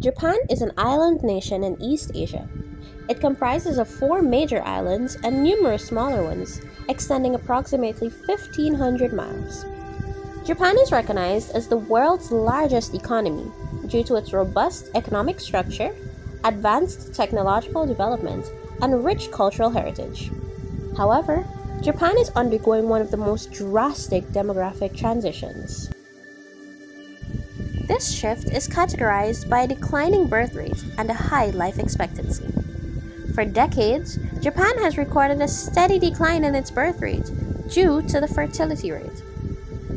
Japan is an island nation in East Asia. It comprises of four major islands and numerous smaller ones, extending approximately 1,500 miles. Japan is recognized as the world's largest economy due to its robust economic structure, advanced technological development, and rich cultural heritage. However, Japan is undergoing one of the most drastic demographic transitions. This shift is categorized by a declining birth rate and a high life expectancy. For decades, Japan has recorded a steady decline in its birth rate due to the fertility rate.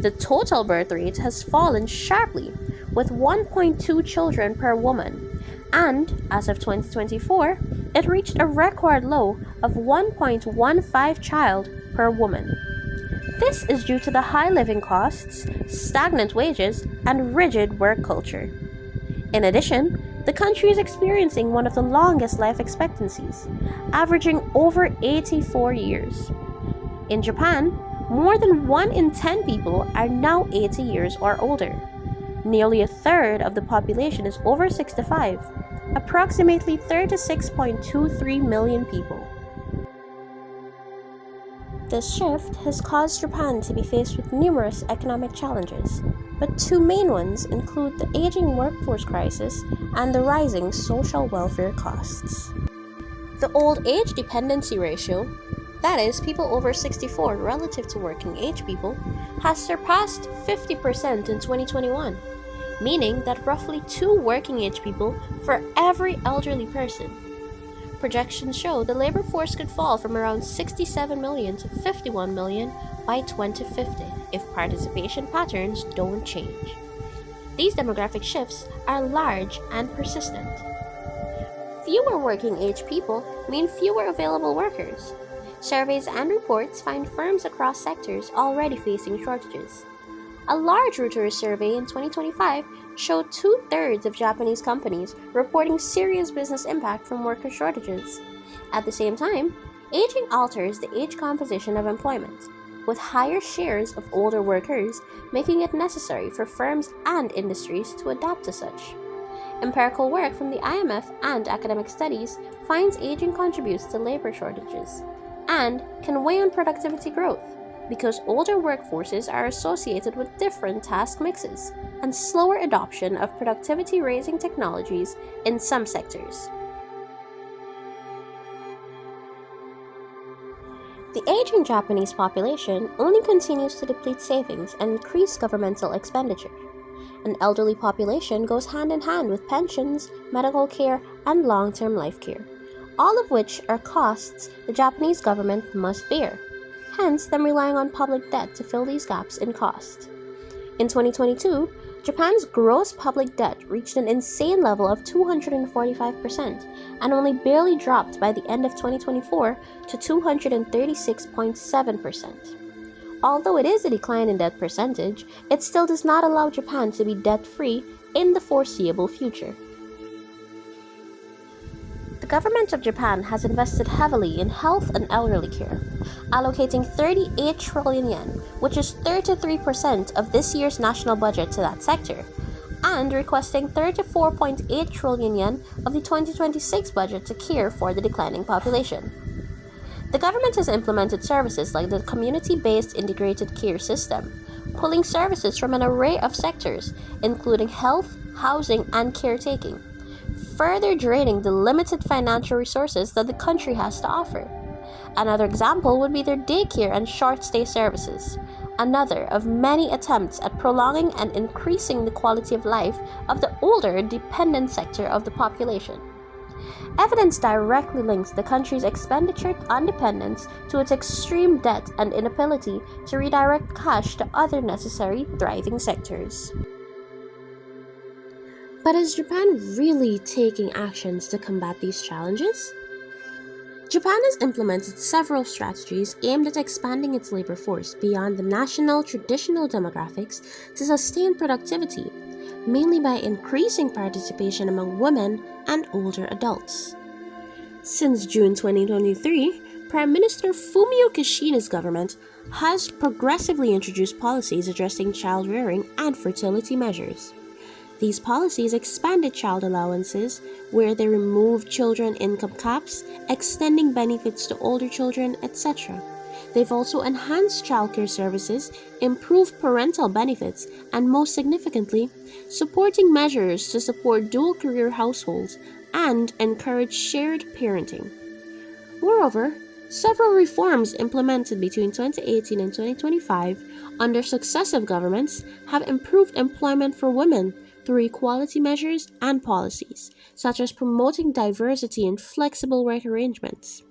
The total birth rate has fallen sharply, with 1.2 children per woman, and as of 2024, it reached a record low of 1.15 child per woman. This is due to the high living costs, stagnant wages, and rigid work culture. In addition, the country is experiencing one of the longest life expectancies, averaging over 84 years. In Japan, more than 1 in 10 people are now 80 years or older. Nearly a third of the population is over 65, approximately 36.23 million people. This shift has caused Japan to be faced with numerous economic challenges, but two main ones include the aging workforce crisis and the rising social welfare costs. The old age dependency ratio, that is, people over 64 relative to working age people, has surpassed 50% in 2021, meaning that roughly 2 working age people for every elderly person. Projections show the labor force could fall from around 67 million to 51 million by 2050 if participation patterns don't change. These demographic shifts are large and persistent. Fewer working age people mean fewer available workers. Surveys and reports find firms across sectors already facing shortages. A large Reuters survey in 2025 showed 2/3 of Japanese companies reporting serious business impact from worker shortages. At the same time, aging alters the age composition of employment, with higher shares of older workers making it necessary for firms and industries to adapt to such. Empirical work from the IMF and academic studies finds aging contributes to labor shortages and can weigh on productivity growth, because older workforces are associated with different task mixes and slower adoption of productivity-raising technologies in some sectors. The aging Japanese population only continues to deplete savings and increase governmental expenditure. An elderly population goes hand in hand with pensions, medical care, and long-term life care, all of which are costs the Japanese government must bear, hence them relying on public debt to fill these gaps in cost. In 2022, Japan's gross public debt reached an insane level of 245% and only barely dropped by the end of 2024 to 236.7%. Although it is a decline in debt percentage, it still does not allow Japan to be debt-free in the foreseeable future. The government of Japan has invested heavily in health and elderly care, allocating 38 trillion yen, which is 33% of this year's national budget to that sector, and requesting 34.8 trillion yen of the 2026 budget to care for the declining population. The government has implemented services like the community-based integrated care system, pulling services from an array of sectors, including health, housing, and caretaking, further draining the limited financial resources that the country has to offer. Another example would be their daycare and short-stay services, another of many attempts at prolonging and increasing the quality of life of the older dependent sector of the population. Evidence directly links the country's expenditure on dependence to its extreme debt and inability to redirect cash to other necessary thriving sectors. But is Japan really taking actions to combat these challenges? Japan has implemented several strategies aimed at expanding its labor force beyond the national traditional demographics to sustain productivity, mainly by increasing participation among women and older adults. Since June 2023, Prime Minister Fumio Kishida's government has progressively introduced policies addressing child rearing and fertility measures. These policies expanded child allowances, where they removed children income caps, extending benefits to older children, etc. They've also enhanced childcare services, improved parental benefits, and most significantly, supporting measures to support dual career households and encourage shared parenting. Moreover, several reforms implemented between 2018 and 2025 under successive governments have improved employment for women through equality measures and policies, such as promoting diversity and flexible work arrangements.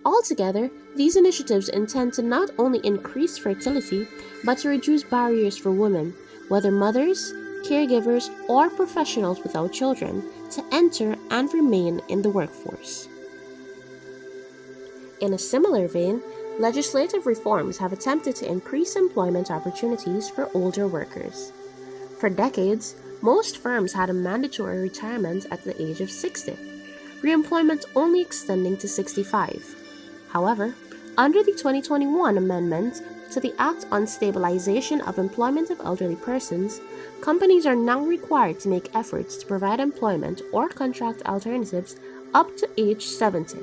Altogether, these initiatives intend to not only increase fertility, but to reduce barriers for women, whether mothers, caregivers, or professionals without children, to enter and remain in the workforce. In a similar vein, legislative reforms have attempted to increase employment opportunities for older workers. For decades, most firms had a mandatory retirement at the age of 60, reemployment only extending to 65. However, under the 2021 amendment to the Act on Stabilization of Employment of Elderly Persons, companies are now required to make efforts to provide employment or contract alternatives up to age 70.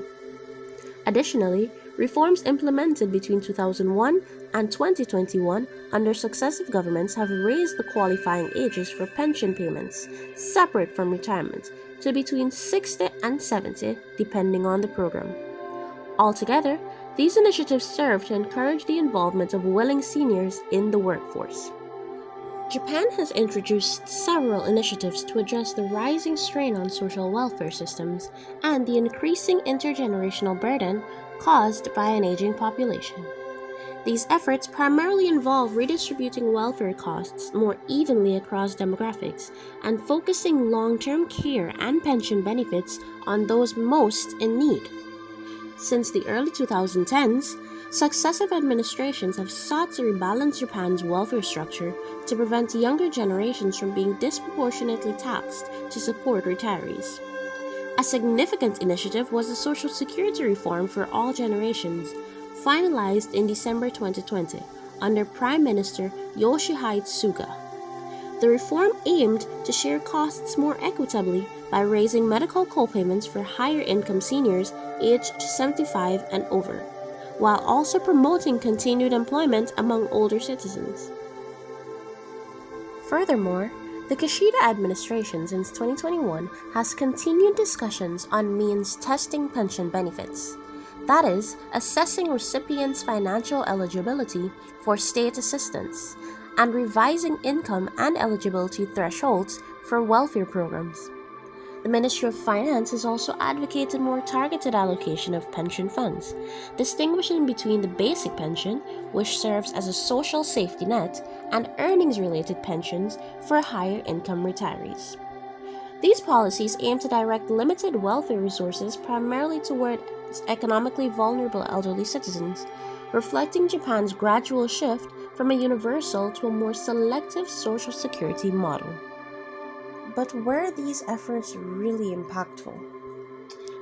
Additionally, reforms implemented between 2001 and 2021 under successive governments have raised the qualifying ages for pension payments, separate from retirement, to between 60 and 70, depending on the program. Altogether, these initiatives serve to encourage the involvement of willing seniors in the workforce. Japan has introduced several initiatives to address the rising strain on social welfare systems and the increasing intergenerational burden caused by an aging population. These efforts primarily involve redistributing welfare costs more evenly across demographics and focusing long-term care and pension benefits on those most in need. Since the early 2010s, successive administrations have sought to rebalance Japan's welfare structure to prevent younger generations from being disproportionately taxed to support retirees. A significant initiative was the Social Security reform for all generations, finalized in December 2020 under Prime Minister Yoshihide Suga. The reform aimed to share costs more equitably by raising medical co-payments for higher-income seniors aged 75 and over, while also promoting continued employment among older citizens. Furthermore, the Kishida administration since 2021 has continued discussions on means testing pension benefits. That is, assessing recipients' financial eligibility for state assistance and revising income and eligibility thresholds for welfare programs. The Ministry of Finance has also advocated more targeted allocation of pension funds, distinguishing between the basic pension, which serves as a social safety net, and earnings-related pensions for higher income retirees. These policies aim to direct limited welfare resources primarily towards economically vulnerable elderly citizens, reflecting Japan's gradual shift from a universal to a more selective social security model. But were these efforts really impactful?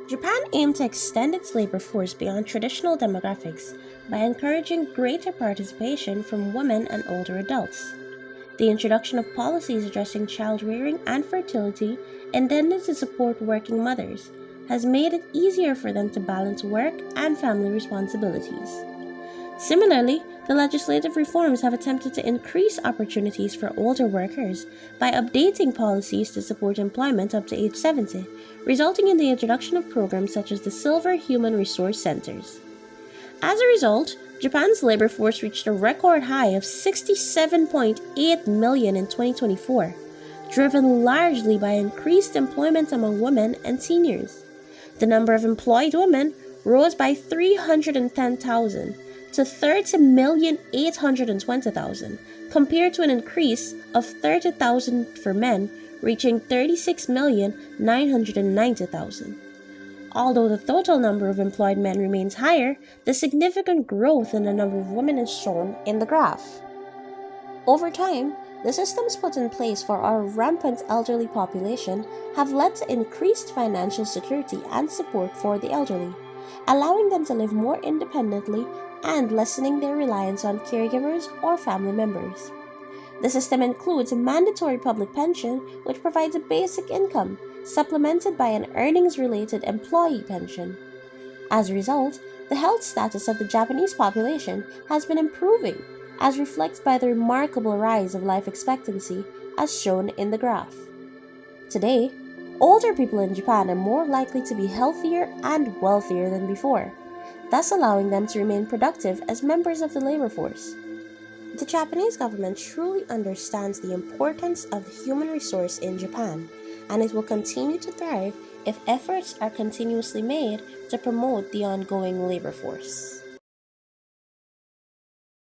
Japan aimed to extend its labor force beyond traditional demographics by encouraging greater participation from women and older adults. The introduction of policies addressing child rearing and fertility intended to support working mothers has made it easier for them to balance work and family responsibilities. Similarly, the legislative reforms have attempted to increase opportunities for older workers by updating policies to support employment up to age 70, resulting in the introduction of programs such as the Silver Human Resource Centers. As a result, Japan's labor force reached a record high of 67.8 million in 2024, driven largely by increased employment among women and seniors. The number of employed women rose by 310,000 to 30,820,000, compared to an increase of 30,000 for men, reaching 36,990,000. Although the total number of employed men remains higher, the significant growth in the number of women is shown in the graph. Over time, The systems put in place for our rampant elderly population have led to increased financial security and support for the elderly, allowing them to live more independently and lessening their reliance on caregivers or family members. The system includes a mandatory public pension, which provides a basic income, supplemented by an earnings related employee pension. As a result, the health status of the Japanese population has been improving, as reflected by the remarkable rise of life expectancy, as shown in the graph. Today, older people in Japan are more likely to be healthier and wealthier than before, thus allowing them to remain productive as members of the labor force. The Japanese government truly understands the importance of the human resource in Japan, and it will continue to thrive if efforts are continuously made to promote the ongoing labor force.